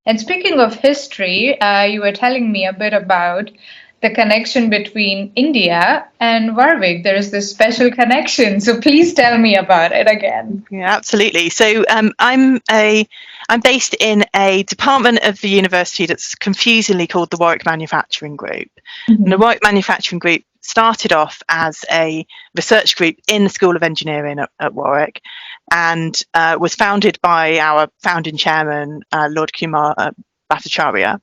And speaking of history, you were telling me a bit about the connection between India and Warwick. There is this special connection. So please tell me about it again. Yeah, absolutely. So I'm based in a department of the university that's confusingly called the Warwick Manufacturing Group. And the Warwick Manufacturing Group started off as a research group in the School of Engineering at Warwick, and was founded by our founding chairman, Lord Kumar Bhattacharya.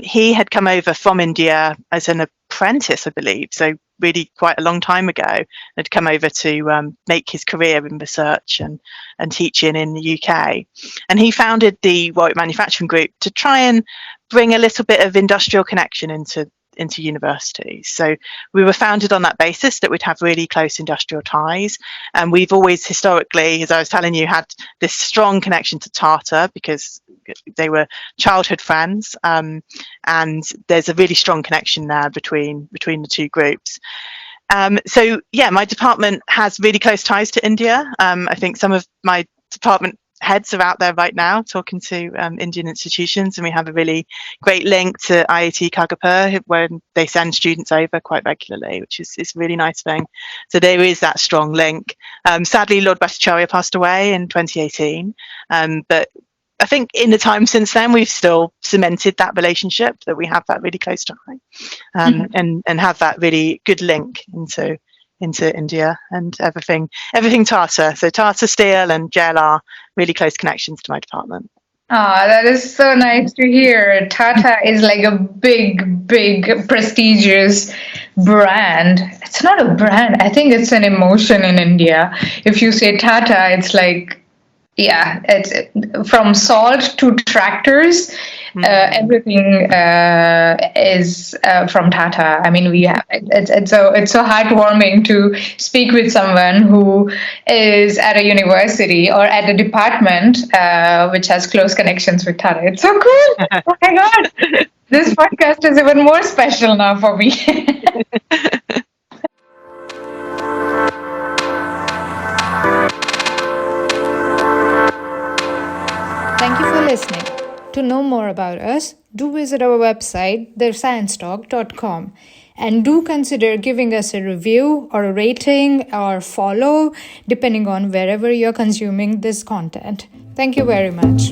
He had come over from India as an apprentice, I believe, so really quite a long time ago, had come over to make his career in research and teaching in the UK. And he founded the Warwick Manufacturing Group to try and bring a little bit of industrial connection into universities. So we were founded on that basis, that we'd have really close industrial ties. And we've always historically, as I was telling you, had this strong connection to Tata because they were childhood friends. And there's a really strong connection there between the two groups. So yeah, my department has really close ties to India. I think some of my department heads are out there right now talking to Indian institutions, and we have a really great link to IIT Kharagpur when they send students over quite regularly, which is a really nice thing. So there is that strong link. Sadly, Lord Bhattacharya passed away in 2018, but I think in the time since then, we've still cemented that relationship, that we have that really close tie, and have that really good link into India and everything Tata. So Tata Steel and JLR, really close connections to my department. Ah, that is so nice to hear. Tata is like a big, big, prestigious brand. It's not a brand. I think it's an emotion in India. If you say Tata, it's like, yeah, it's from salt to tractors. Everything is from Tata. I mean, we have it's so heartwarming to speak with someone who is at a university or at a department which has close connections with Tata. It's so cool. Oh my God, this podcast is even more special now for me. Thank you for listening. To know more about us, do visit our website, thesciencetalk.com, and do consider giving us a review or a rating or follow, depending on wherever you're consuming this content. Thank you very much.